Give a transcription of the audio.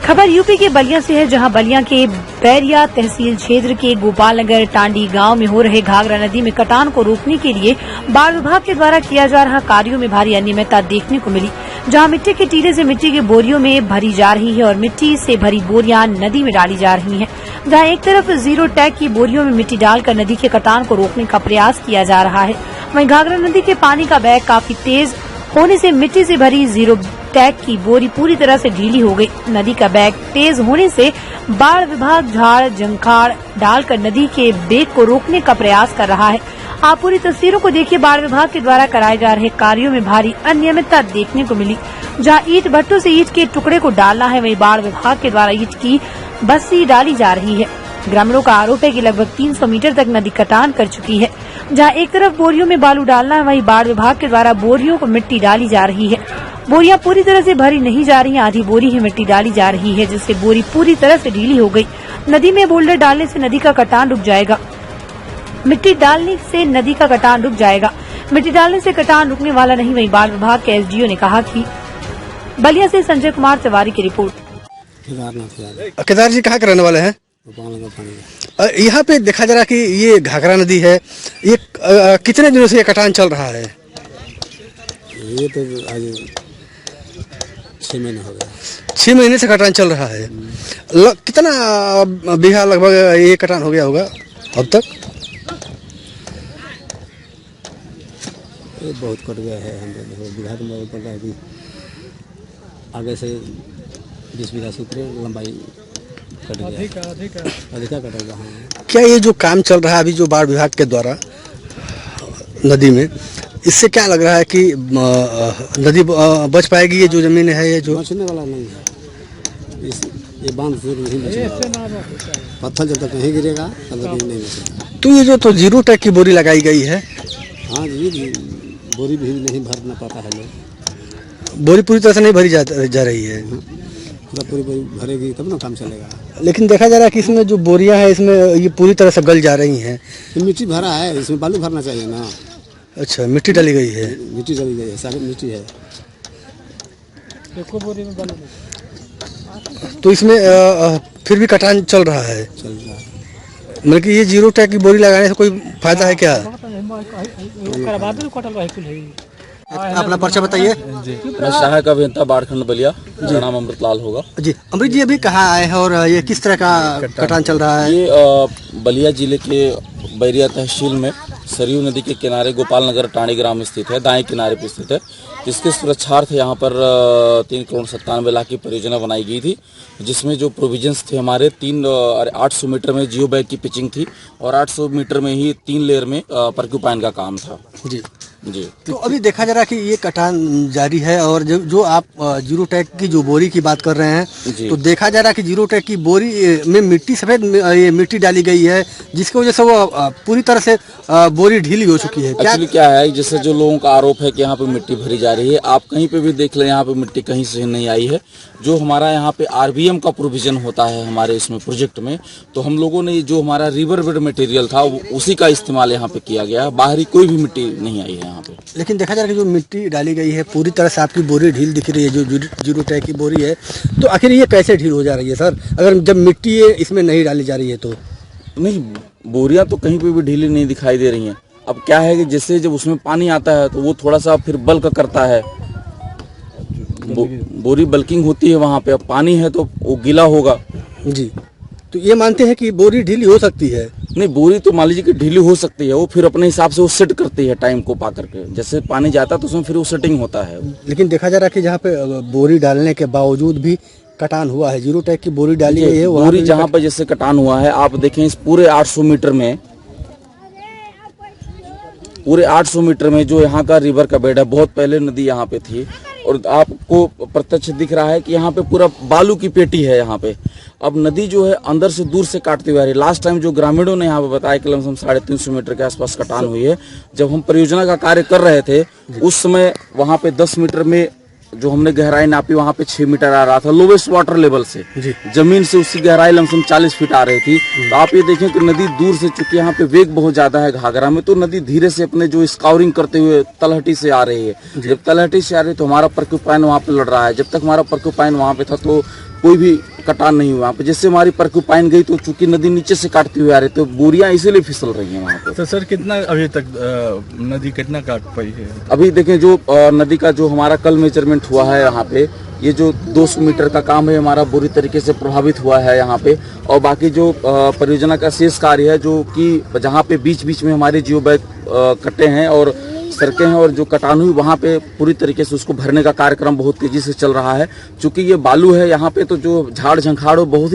खबर यूपी के बलिया से है, जहां बलिया के बैरिया तहसील क्षेत्र के गोपाल नगर टांडी गांव में हो रहे घाघरा नदी में कटान को रोकने के लिए बाढ़ विभाग के द्वारा किया जा रहा कार्यों में भारी अनियमितता देखने को मिली। जहां मिट्टी के टीले से मिट्टी की बोरियों में भरी जा रही है और मिट्टी से भरी बोरियां नदी में डाली जा रही हैं। जहां एक तरफ जीरो टैग की बोरियों में मिट्टी डालकर नदी के कटान को रोकने का प्रयास किया जा रहा है, वहीं घाघरा नदी के पानी का बहाव काफी तेज होने से मिट्टी से भरी जीरो टैग की बोरी पूरी तरह से ढीली हो गई। नदी का बहाव तेज होने से बाढ़ विभाग झाड़ जंखाड़ डालकर नदी के बेग को रोकने का प्रयास कर रहा है। आप पूरी तस्वीरों को देखिए। बाढ़ विभाग के द्वारा कराए जा रहे कार्यों में भारी अनियमितता देखने को मिली। जहां ईंट भट्टों से ईंट के टुकड़े को डालना है, वहीं बाढ़ विभाग के द्वारा ईंट की बस्सी डाली जा रही है। ग्रामीणों का आरोप है कि लगभग 300 मीटर तक नदी कटान कर चुकी है। जहां एक तरफ बोरियों में बालू डालना है, वहीं बाढ़ विभाग के द्वारा बोरियों को मिट्टी डाली जा रही है। बोरियां पूरी तरह से भरी नहीं जा रही, आधी बोरी ही मिट्टी डाली जा रही है, जिससे बोरी पूरी तरह से ढीली हो गई। नदी में बोल्डर डालने से नदी का कटान रुक जाएगा। मिट्टी डालने से नदी का कटान रुक जाएगा। मिट्टी डालने से कटान रुकने वाला नहीं। वहीं बाढ़ विभाग के एसडीओ ने कहा कि बलिया से संजय कुमार तिवारी की रिपोर्ट। केदार जी कहाँ के रहने वाले हैं? यहाँ पे देखा जा रहा कि ये घाघरा नदी है, ये कितने दिनों से ये कटान चल रहा है? ये तो आज 6 महीने हो गए। 6 महीने से कटान चल रहा है। कितना बीघा लगभग ये कटान हो गया होगा अब तक? ये बहुत कट गया है। हम बीघा तो बहुत कटा है कि आगे से 20 बीघा से ऊपर लंबाई कट गया, अधिका कटेगा। हाँ। क्या ये जो काम चल रहा है अभी जो बाढ़ विभाग के द्वारा नदी में, इससे क्या लग रहा है कि नदी बच पाएगी? ये जो जमीन है ये जो बचने वाला नहीं है। ये बांध से नहीं बचेगा। पत्थर जब तक नहीं गिरेगा तब तक नहीं बचेगा। तो ये जो तो जीरो टैग की बोरी लगाई गई है, हाँ जी, बोरी भी नहीं भर ना पाता है लोग। बोरी पूरी तरह से नहीं भरी जा रही है। पूरी बोरी भरेगी तब ना काम चलेगा। लेकिन देखा जा रहा है कि इसमें जो बोरियां हैं इसमें ये पूरी तरह से गल जा रही हैं। मिट्टी भरा है, इसमें बालू भरना चाहिए ना। अच्छा, मिट्टी डाली गई है। मिट्टी डाली गई है, सारी मिट्टी है। बोरी में बालू तो इसमें फिर भी कटान चल रहा है। मतलब कि ये जीरो टैग की बोरी लगाने से कोई फायदा है क्या? अपना पर्चा बताइए। मैं सहायक अभियंता बाढ़खंड बलिया, मेरा नाम अमृतलाल होगा। जी अमृत जी, अभी कहाँ आए हैं और ये किस तरह का कटान चल रहा है? ये बलिया जिले के बैरिया तहसील में सरयू नदी के किनारे गोपाल नगर टांडी ग्राम स्थित है, दाएं किनारे पर स्थित है। इसके सुरक्षार्थ यहाँ पर 3,97,00,000 की परियोजना बनाई गई थी, जिसमें जो प्रोविजंस थे हमारे 800 मीटर में जियो बैग की पिचिंग थी और 800 मीटर में ही 3 लेयर में पर्क्यूपाइन का काम था। जी जी। तो अभी देखा जा रहा है कि ये कटान जारी है और जो आप जीरो टैग की जो बोरी की बात कर रहे हैं, तो देखा जा रहा है कि जीरो टैग की बोरी में मिट्टी सफेद ये मिट्टी डाली गई है, जिसकी वजह से वो पूरी तरह से बोरी ढीली हो चुकी है। एक्चुअली क्या है, जैसे जो लोगों का आरोप है कि यहाँ पे मिट्टी भरी जा रही है, आप कहीं पे भी देख लें यहाँ पे मिट्टी कहीं से नहीं आई है। जो हमारा यहाँ पे आरबीएम का प्रोविजन होता है हमारे इसमें प्रोजेक्ट में, तो हम लोगों ने जो हमारा रिवर बेड मटेरियल था उसी का इस्तेमाल यहाँ पे किया गया है। बाहरी कोई भी मिट्टी नहीं आई है यहाँ पे। लेकिन देखा जा रहा है कि जो मिट्टी डाली गई है पूरी तरह से आपकी बोरी ढील दिख रही है, जो जीरो टैग की बोरी है। तो आखिर ये कैसे ढील हो जा रही है सर, अगर जब मिट्टी इसमें नहीं डाली जा रही है तो? नहीं, बोरियां तो कहीं पे भी ढीली नहीं दिखाई दे रही हैं। अब क्या है कि जैसे जब उसमें पानी आता है तो वो थोड़ा सा फिर बल्क करता है, बोरी बल्किंग होती है वहाँ पे। अब पानी है तो वो गीला होगा। जी, तो ये मानते हैं कि बोरी ढीली हो सकती है? नहीं, बोरी तो मान लीजिए कि ढीली हो सकती है, वो फिर अपने हिसाब से वो सेट करती है टाइम को पा करके। जैसे पानी जाता है तो उसमें फिर वो सेटिंग होता है। लेकिन देखा जा रहा है कि जहाँ पे बोरी डालने के बावजूद भी कटान हुआ है, जीरो टैग की बोरी डाली गई है, बोरी जहाँ पे जैसे कटान हुआ है, आप देखें इस पूरे 800 मीटर में, पूरे 800 मीटर में जो यहाँ का रिवर का बेड है, बहुत पहले नदी यहाँ पे थी और आपको प्रत्यक्ष दिख रहा है कि यहाँ पे पूरा बालू की पेटी है यहाँ पे। अब नदी जो है अंदर से दूर से काटती हुई आ रही है। लास्ट टाइम जो ग्रामीणों ने यहाँ पे बताया कि लमसम 350 मीटर के आसपास कटान हुई है। जब हम परियोजना का कार्य कर रहे थे उस समय वहाँ पे 10 मीटर में जो हमने गहराई नापी वहाँ पे 6 मीटर आ रहा था लोवेस्ट वाटर लेवल से। जमीन से उसकी गहराई लमसम 40 फीट आ रही थी। तो आप ये देखें कि नदी दूर से, चूंकि यहाँ पे वेग बहुत ज्यादा है घाघरा में, तो नदी धीरे से अपने जो स्काउरिंग करते हुए तलहटी से आ रही है। जब तलहटी से आ रही है तो हमारा पर्क्यूपाइन वहाँ पे लड़ रहा है। जब तक हमारा पर्क्यूपाइन वहाँ पे था तो कोई भी कटान नहीं हुआ वहाँ पे। जिससे हमारी परक्यूपाइन गई, तो चूंकि नदी नीचे से काटती हुई आ रही, तो बोरियां इसीलिए फिसल रही हैं वहाँ पे। तो सर कितना अभी तक नदी कितना काट पाई है? अभी देखें, जो नदी का जो हमारा कल मेजरमेंट हुआ है यहाँ पे, ये जो 200 मीटर का काम है हमारा बुरी तरीके से प्रभावित हुआ है यहाँ पे। और बाकी जो परियोजना का शेष कार्य है, जो कि जहाँ पे बीच बीच में हमारे जियो बैग कटे हैं और सड़कें हैं और जो कटान हुई, वहाँ पे पूरी तरीके से उसको भरने का कार्यक्रम बहुत तेजी से चल रहा है। चूंकि ये बालू है यहाँ पे, तो जो झाड़ झंखाड़ बहुत